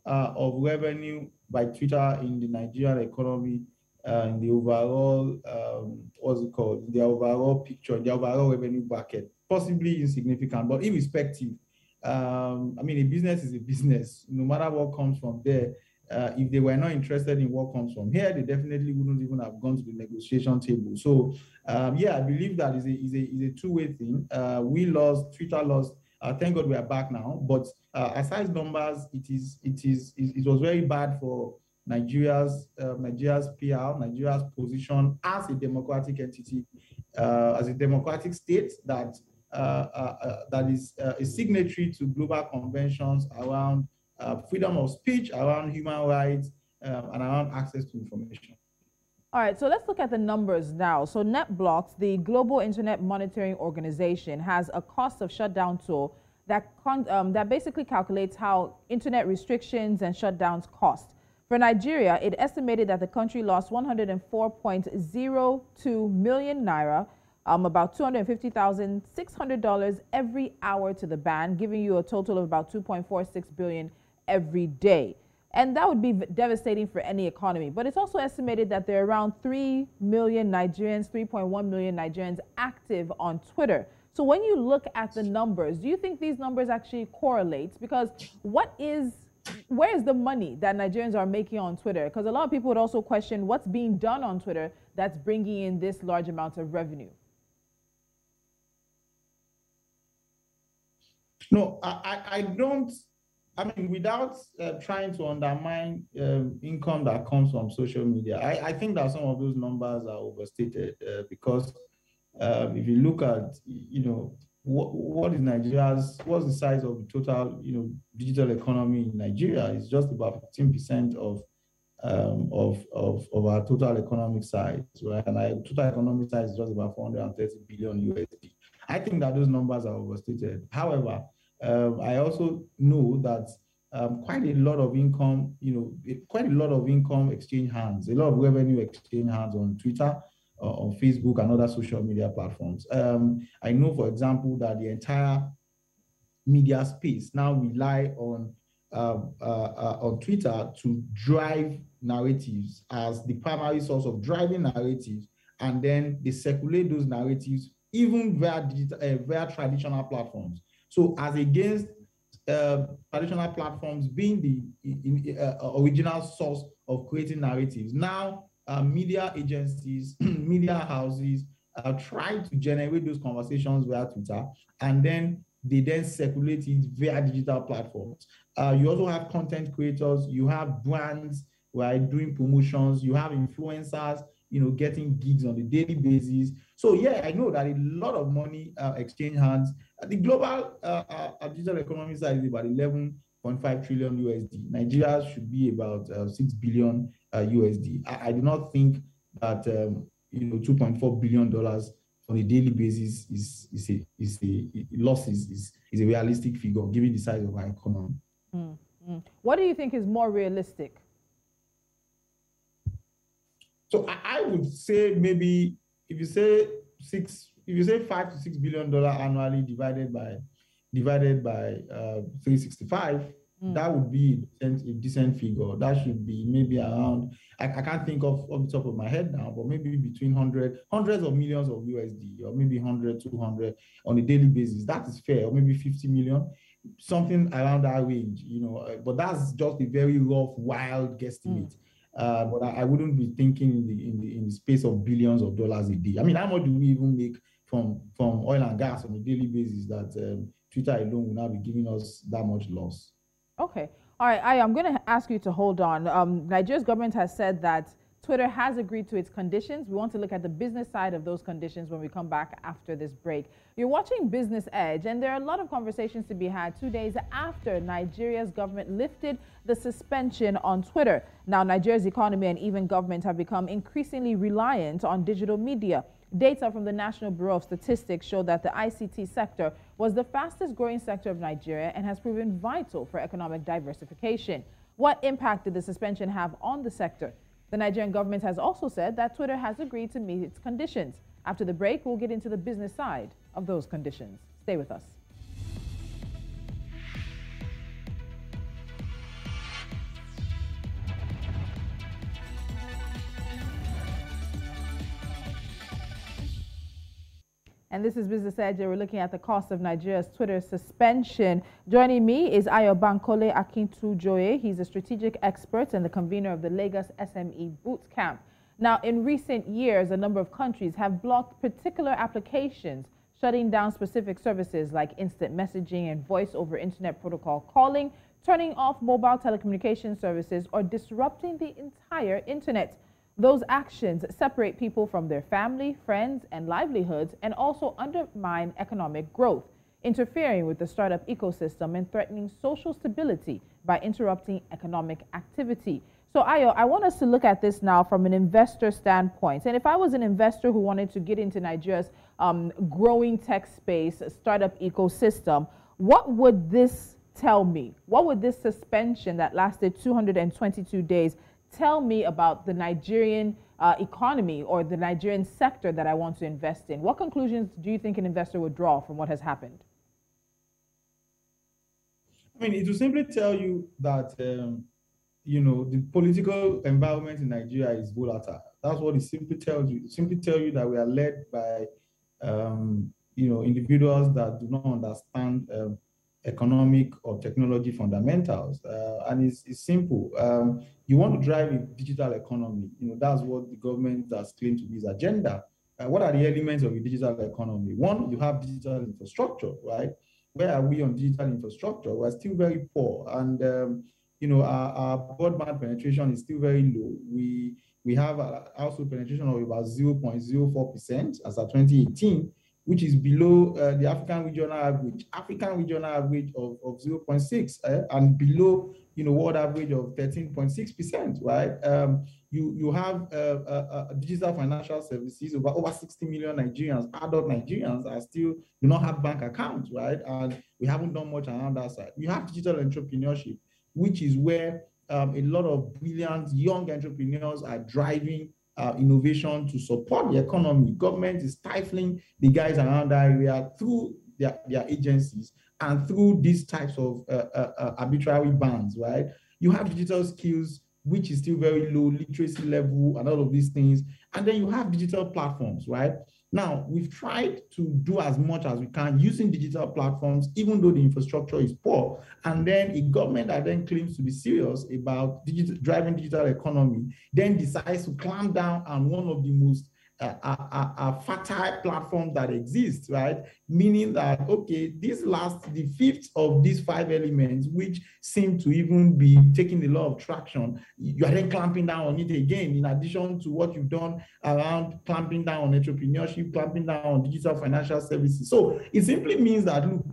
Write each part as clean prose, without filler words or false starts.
of revenue by Twitter in the Nigerian economy, in the overall, what's it called, the overall picture, the overall revenue bucket, possibly insignificant, but irrespective, I mean, a business is a business, no matter what comes from there. If they were not interested in what comes from here, they definitely wouldn't even have gone to the negotiation table. So, yeah, I believe that is a two-way thing. We lost, Twitter lost. Thank God we are back now. But aside numbers, it was very bad for Nigeria's PR, Nigeria's position as a democratic entity, as a democratic state that is a signatory to global conventions around freedom of speech, around human rights, and around access to information. All right, so let's look at the numbers now. So NetBlocks, the Global Internet Monitoring Organization, has a cost of shutdown tool that basically calculates how internet restrictions and shutdowns cost. For Nigeria, it estimated that the country lost 104.02 million naira, about $250,600 every hour to the ban, giving you a total of about 2.46 billion every day. And that would be devastating for any economy. But it's also estimated that there are around 3 million Nigerians, 3.1 million Nigerians active on Twitter. So when you look at the numbers, do you think these numbers actually correlate? Because where is the money that Nigerians are making on Twitter? Because a lot of people would also question what's being done on Twitter that's bringing in this large amount of revenue. No, I don't. I mean, without trying to undermine income that comes from social media, I think that some of those numbers are overstated because if you look at, what's the size of the total, digital economy in Nigeria? It's just about 15% of our total economic size, right? And our total economic size is just about 430 billion USD. I think that those numbers are overstated. However, I also know that quite a lot of income, exchange hands, a lot of revenue exchange hands on Twitter, on Facebook, and other social media platforms. I know, for example, that the entire media space now rely on Twitter to drive narratives as the primary source of driving narratives, and then they circulate those narratives even via traditional platforms. So as against traditional platforms being the original source of creating narratives, now media agencies, media houses try to generate those conversations via Twitter, and then they circulate it via digital platforms. You also have content creators, you have brands who are doing promotions, you have influencers, getting gigs on a daily basis. So yeah, I know that a lot of money exchange hands. The global digital economy size is about 11.5 trillion USD. Nigeria should be about 6 billion USD. I do not think that $2.4 billion on a daily basis is a realistic figure given the size of our economy. What do you think is more realistic? So I would say maybe if you say $5 to $6 billion annually divided by 365, that would be a decent figure. That should be maybe around, I can't think of the top of my head now, but maybe between hundreds of millions of USD, or maybe 100, 200 on a daily basis. That is fair, or maybe 50 million, something around that range, but that's just a very rough, wild guesstimate. But I wouldn't be thinking in the space of billions of dollars a day. I mean, how much do we even make from oil and gas on a daily basis that Twitter alone will now be giving us that much loss? Okay. All right. I'm going to ask you to hold on. Nigeria's government has said that Twitter has agreed to its conditions. We want to look at the business side of those conditions when we come back after this break. You're watching Business Edge, and there are a lot of conversations to be had 2 days after Nigeria's government lifted the suspension on Twitter. Now, Nigeria's economy and even government have become increasingly reliant on digital media. Data from the National Bureau of Statistics show that the ICT sector was the fastest growing sector of Nigeria and has proven vital for economic diversification. What impact did the suspension have on the sector? The Nigerian government has also said that Twitter has agreed to meet its conditions. After the break, we'll get into the business side of those conditions. Stay with us. And this is Business Edge. We're looking at the cost of Nigeria's Twitter suspension. Joining me is Ayo Bankole Akintujoye. He's a strategic expert and the convener of the Lagos SME Bootcamp. Now, in recent years, a number of countries have blocked particular applications, shutting down specific services like instant messaging and voice over internet protocol calling, turning off mobile telecommunication services, or disrupting the entire internet. Those actions separate people from their family, friends, and livelihoods, and also undermine economic growth, interfering with the startup ecosystem and threatening social stability by interrupting economic activity. So, Ayo, I want us to look at this now from an investor standpoint. And if I was an investor who wanted to get into Nigeria's growing tech space, startup ecosystem, what would this tell me? What would this suspension that lasted 222 days tell me about the Nigerian economy or the Nigerian sector that I want to invest in? What conclusions do you think an investor would draw from what has happened? I mean, it will simply tell you that, the political environment in Nigeria is volatile. That's what it simply tells you. It simply tells you that we are led by, individuals that do not understand economic or technology fundamentals. And it's simple. You want to drive a digital economy. That's what the government has claimed to be its agenda. What are the elements of a digital economy? One, you have digital infrastructure, right? Where are we on digital infrastructure? We're still very poor. And, our broadband penetration is still very low. We have a household penetration of about 0.04% as of 2018, which is below the African regional average of 0.6 and below, world average of 13.6%, right? You have digital financial services. Over 60 million Nigerians, adult Nigerians, do not have bank accounts, right? And we haven't done much around that side. You have digital entrepreneurship, which is where a lot of brilliant young entrepreneurs are driving innovation to support the economy. Government is stifling the guys around that area through their agencies and through these types of arbitrary bans, right? You have digital skills, which is still very low, literacy level and all of these things. And then you have digital platforms, right? Now, we've tried to do as much as we can using digital platforms, even though the infrastructure is poor. And then a government that then claims to be serious about driving digital economy then decides to clamp down on one of the most fertile platforms that exists, right? Meaning that, okay, the fifth of these 5 elements, which seem to even be taking a lot of traction, you are then clamping down on it again, in addition to what you've done around clamping down on entrepreneurship, clamping down on digital financial services. So it simply means that, look,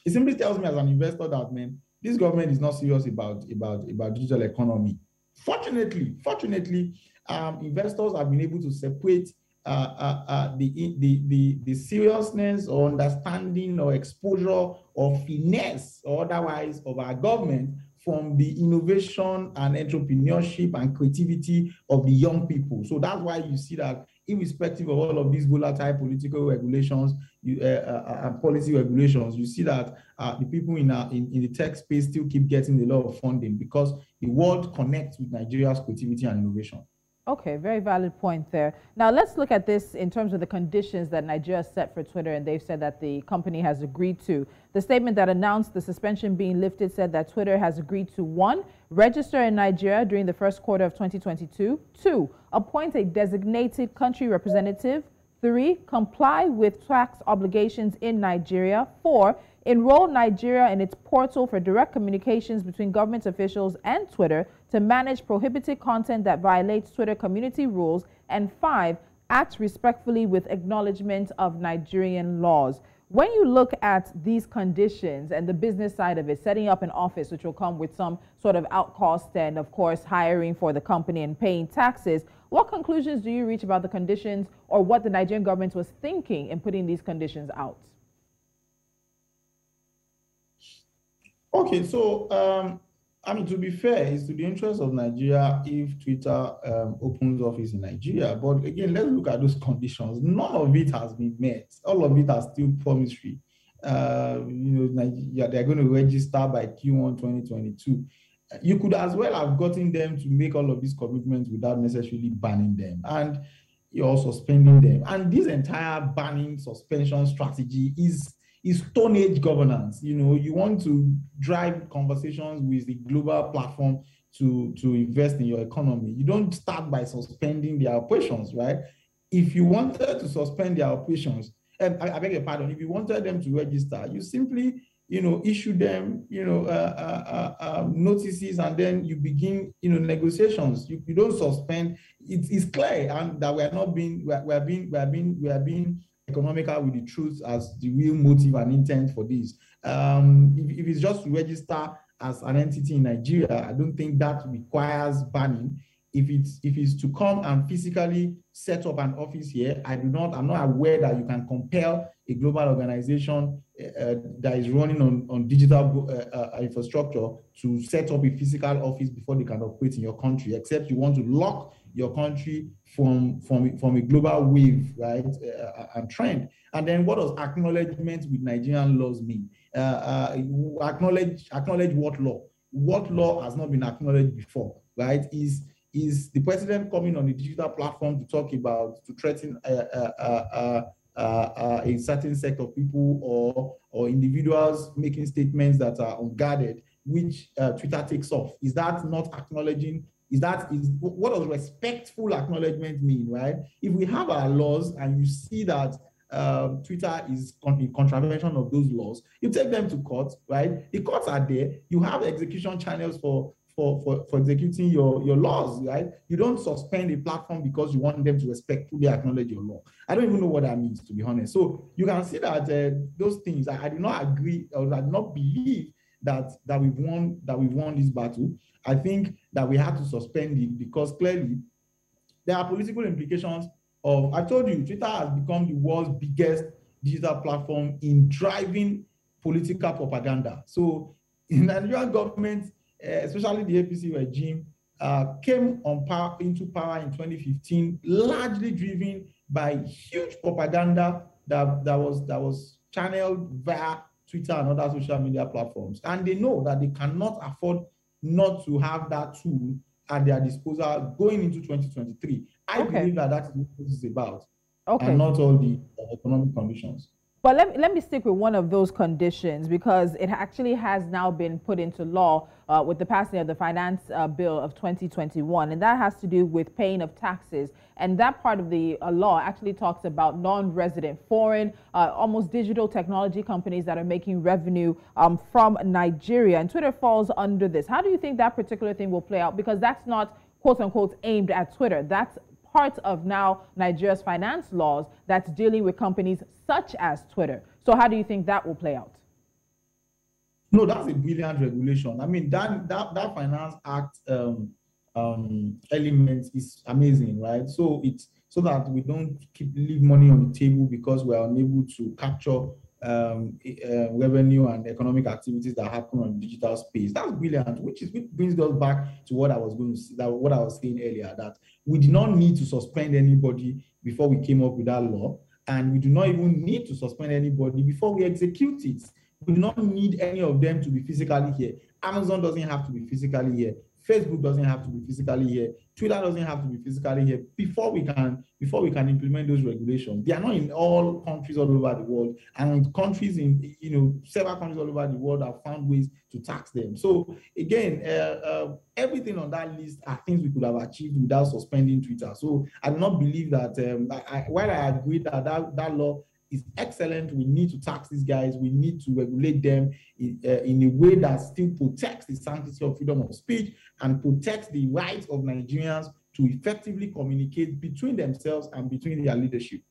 it simply tells me as an investor that, man, this government is not serious about digital economy. Fortunately, investors have been able to separate the seriousness or understanding or exposure or finesse or otherwise of our government from the innovation and entrepreneurship and creativity of the young people. So that's why you see that irrespective of all of these volatile political regulations and policy regulations, you see that the people in the tech space still keep getting a lot of funding because the world connects with Nigeria's creativity and innovation. Okay, very valid point there. Now, let's look at this in terms of the conditions that Nigeria set for Twitter, and they've said that the company has agreed to. The statement that announced the suspension being lifted said that Twitter has agreed to 1, register in Nigeria during the first quarter of 2022, 2, appoint a designated country representative, 3, comply with tax obligations in Nigeria, 4, enroll Nigeria in its portal for direct communications between government officials and Twitter to manage prohibited content that violates Twitter community rules, and 5, act respectfully with acknowledgement of Nigerian laws. When you look at these conditions and the business side of it, setting up an office, which will come with some sort of outcost and, of course, hiring for the company and paying taxes, what conclusions do you reach about the conditions or what the Nigerian government was thinking in putting these conditions out? Okay, so to be fair, it's to the interest of Nigeria if Twitter opens office in Nigeria. But again, let's look at those conditions. None of it has been met. All of it are still promissory. Nigeria, they're going to register by Q1 2022. You could as well have gotten them to make all of these commitments without necessarily banning them. And you're suspending them. And this entire banning suspension strategy is Stone Age governance. You know, you want to drive conversations with the global platform to invest in your economy. You don't start by suspending their operations, right? If you wanted to suspend their operations, I beg your pardon, if you wanted them to register, you simply, issue them, notices, and then you begin, negotiations. You don't suspend. It's clear and that we are being economical with the truth as the real motive and intent for this. If it's just to register as an entity in Nigeria, I don't think that requires banning. If it's to come and physically set up an office here, I'm not aware that you can compel a global organization that is running on digital infrastructure to set up a physical office before they can operate in your country, except you want to lock your country from a global wave, right, and trend. And then what does acknowledgement with Nigerian laws mean? Acknowledge what law? What law has not been acknowledged before, right? Is the president coming on a digital platform to threaten a certain set of people or individuals making statements that are unguarded, which Twitter takes off? Is that not acknowledging? What does respectful acknowledgement mean, right? If we have our laws and you see that Twitter is in contravention of those laws, you take them to court, right? The courts are there. You have execution channels for executing your laws, right? You don't suspend a platform because you want them to respectfully acknowledge your law. I don't even know what that means, to be honest. So you can see that those things, I do not agree, or I do not believe that we've won this battle. I think that we have to suspend it because clearly there are political implications of, I told you, Twitter has become the world's biggest digital platform in driving political propaganda. So in the Nigerian government, especially the APC regime, came into power in 2015, largely driven by huge propaganda that was channeled via Twitter and other social media platforms. And they know that they cannot afford not to have that tool at their disposal going into 2023. I believe that is what this is about, and not all the economic conditions. But let me stick with one of those conditions, because it actually has now been put into law with the passing of the finance bill of 2021, and that has to do with paying of taxes. And that part of the law actually talks about non-resident foreign, almost digital technology companies that are making revenue from Nigeria. And Twitter falls under this. How do you think that particular thing will play out? Because that's not, quote unquote, aimed at Twitter. That's part of now Nigeria's finance laws that's dealing with companies such as Twitter. So how do you think that will play out? No, that's a brilliant regulation. I mean, that Finance Act element is amazing, right? So it's so that we don't leave money on the table because we are unable to capture revenue and economic activities that happen on the digital space. That's brilliant, which brings us back to what I was saying earlier, that we did not need to suspend anybody before we came up with that law, and we do not even need to suspend anybody before we execute it. We do not need any of them to be physically here. Amazon doesn't have to be physically here. Facebook doesn't have to be physically here. Twitter doesn't have to be physically here before we can implement those regulations. They are not in all countries all over the world, and countries in several countries all over the world have found ways to tax them. So again, everything on that list are things we could have achieved without suspending Twitter. So I do not believe that while I agree that law is excellent, we need to tax these guys, we need to regulate them in a way that still protects the sanctity of freedom of speech and protects the rights of Nigerians to effectively communicate between themselves and between their leadership.